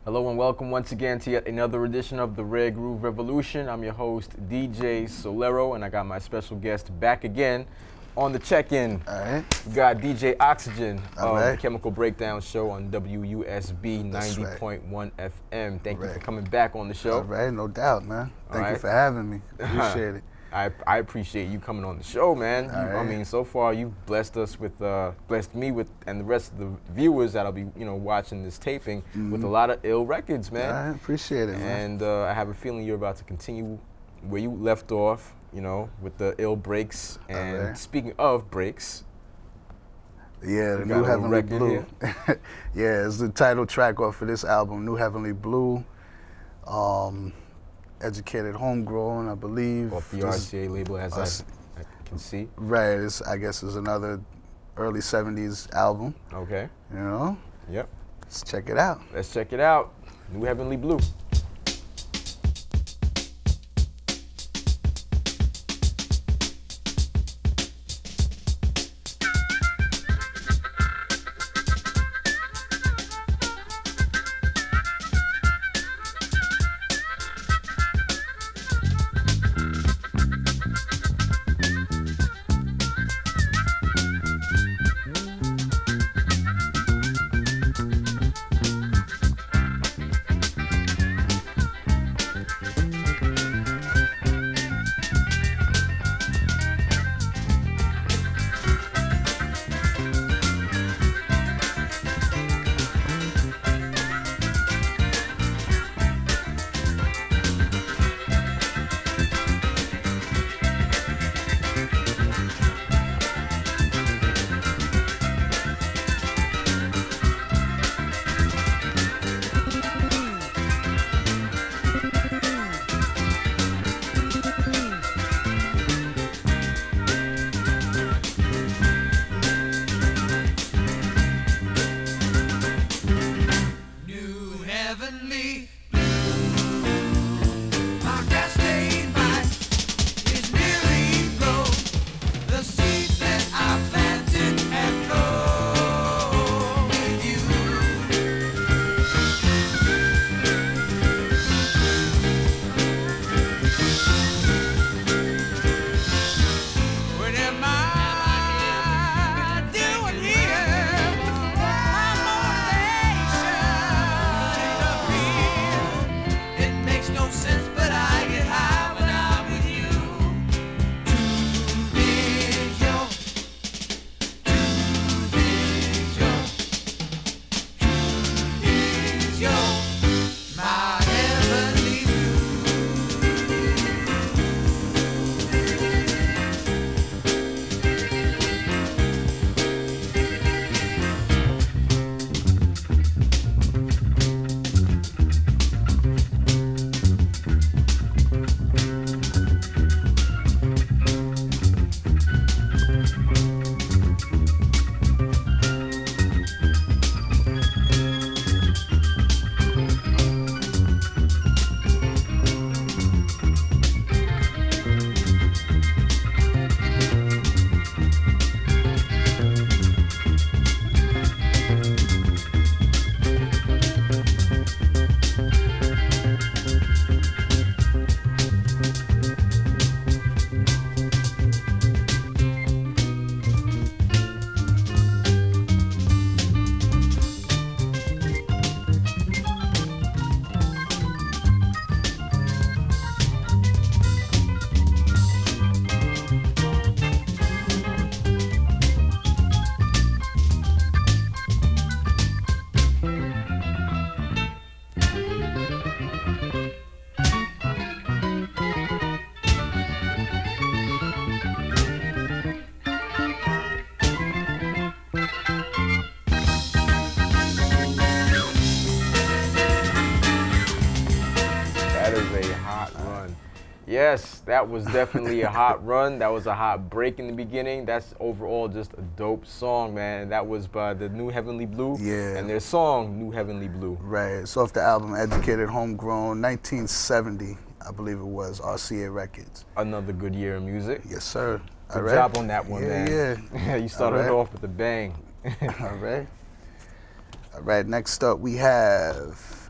Hello and welcome once again to yet another edition of the Rare Groove Revolution. I'm your host, DJ Soulero, and I got my special guest back again on the check-in. All right. We got DJ Oxygen All of right. the Chemical Breakdown Show on WUSB 90.1 FM. Thank you for coming back on the show. All right, no doubt, man. Thank you for having me. Appreciate it. I appreciate you coming on the show, man. I mean, so far you've blessed us with, blessed me with, and the rest of the viewers that'll be, watching this taping with a lot of ill records, man. I appreciate it, man. And I have a feeling you're about to continue where you left off, with the ill breaks. And speaking of breaks, yeah, the New Heavenly Blue. Yeah, it's the title track off of this album, New Heavenly Blue. Educated Homegrown, I believe. Off the RCA label, as I can see. Right, I guess it's another early 70s album. Okay. Yep. Let's check it out. Let's check it out. New Heavenly Blue. Yes, that was definitely a hot run. That was a hot break in the beginning. That's overall just a dope song, man. That was by the New Heavenly Blue. Yeah. And their song, New Heavenly Blue. Right. It's off the album Educated Homegrown, 1970, I believe it was, RCA Records. Another good year of music. Yes, sir. Good job on that one, man. Yeah. You started off with a bang. All right. All right, next up we have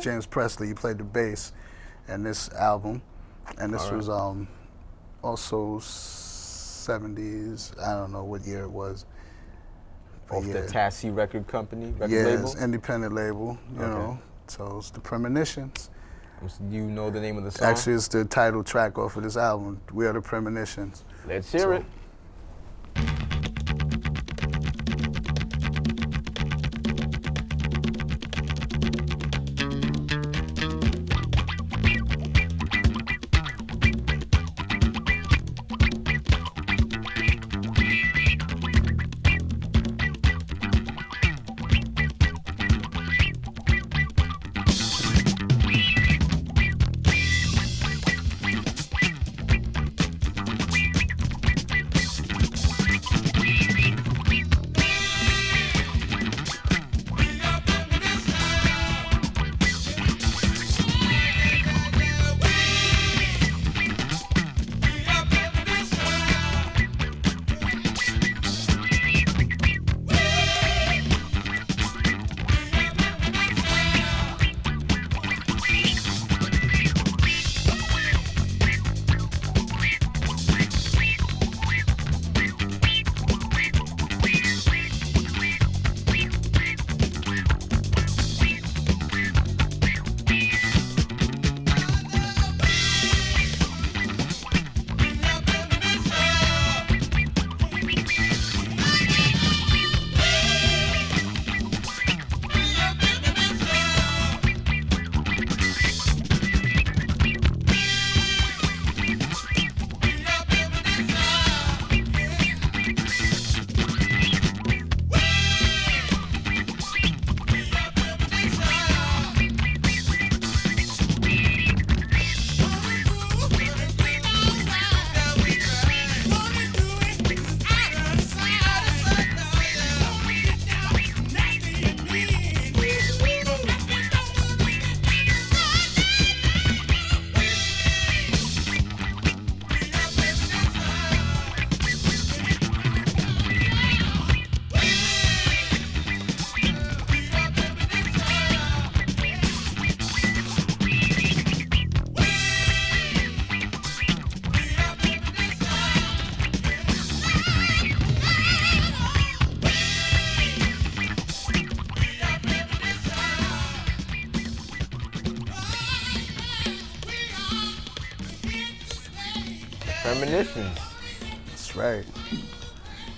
James Presley, he played the bass in this album. And this was also 70s, I don't know what year it was. Off the Tassie record company, record yeah, label? It's independent label, you know. So it's the Premonitions. Do you know the name of the song? Actually, it's the title track off of this album, We Are the Premonitions. Let's hear it. Premonitions. That's right.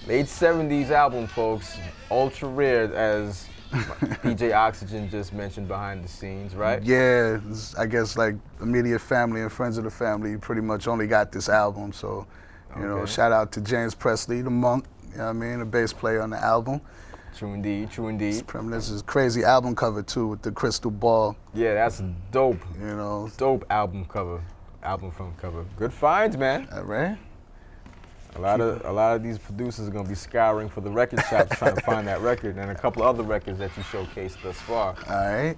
Late 70s album, folks. Ultra rare, as DJ Oxygen just mentioned behind the scenes, right? Yeah, I guess like immediate family and friends of the family pretty much only got this album. So, you know, shout out to James Presley, the monk, you know what I mean, the bass player on the album. True indeed, true indeed. Premonitions is crazy album cover too with the crystal ball. Yeah, that's dope. You know. Dope album cover. Album front cover. Good finds, man. All right. A lot of these producers are gonna be scouring for the record shops trying to find that record, and a couple other records that you showcased thus far. All right.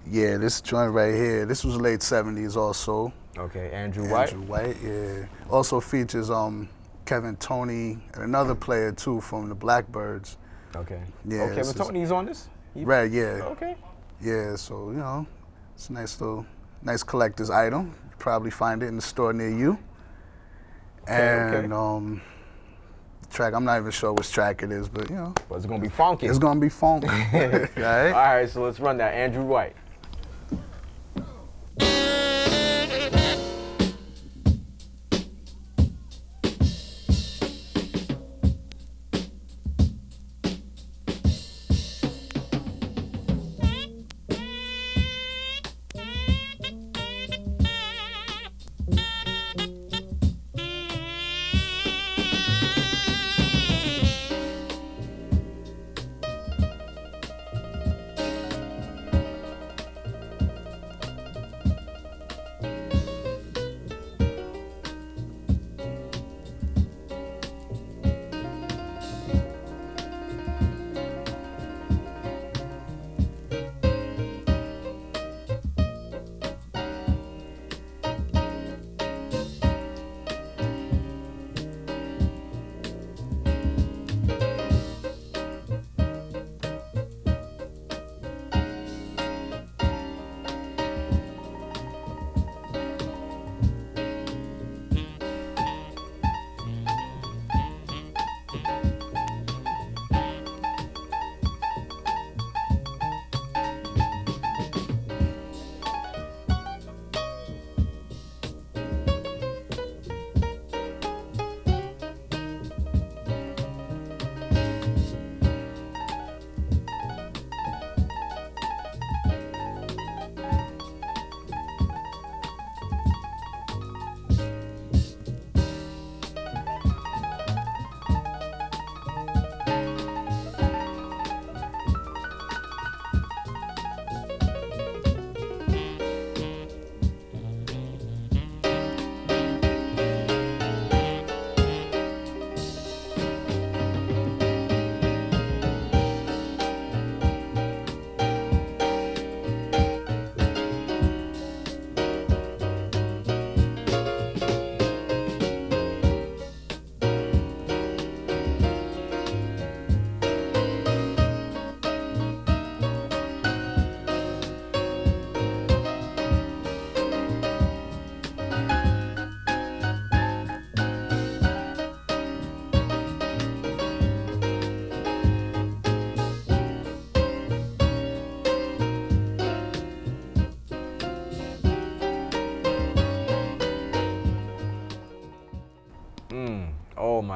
Yeah, this joint right here. This was late '70s also. Okay, Andrew White. Andrew White, yeah. Also features Kevin Toney and another player too from the Blackbirds. Okay. Yeah. Oh, Kevin Toney's on this. Right. Yeah. Okay. Yeah. So you know, it's a nice collector's item. You probably find it in the store near you. And track, I'm not even sure which track it is, but you know. But it's gonna be funky. It's gonna be funky. Right? All right, so let's run that. Andrew White.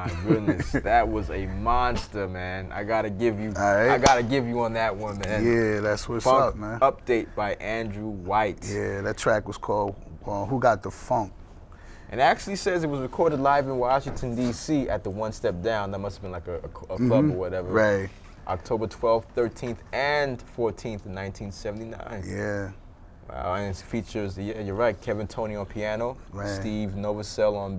my goodness, that was a monster, man. I gotta give you, All right. I gotta give you on that one, man. Yeah, that's what's Funk up, man. Update by Andrew White. Yeah, that track was called Who Got the Funk? And it actually says it was recorded live in Washington, D.C. at the One Step Down. That must have been like a club or whatever. Right. October 12th, 13th, and 14th in 1979. Yeah. Wow, and it features, yeah, you're right, Kevin Toney on piano, Right. Steve Novosel on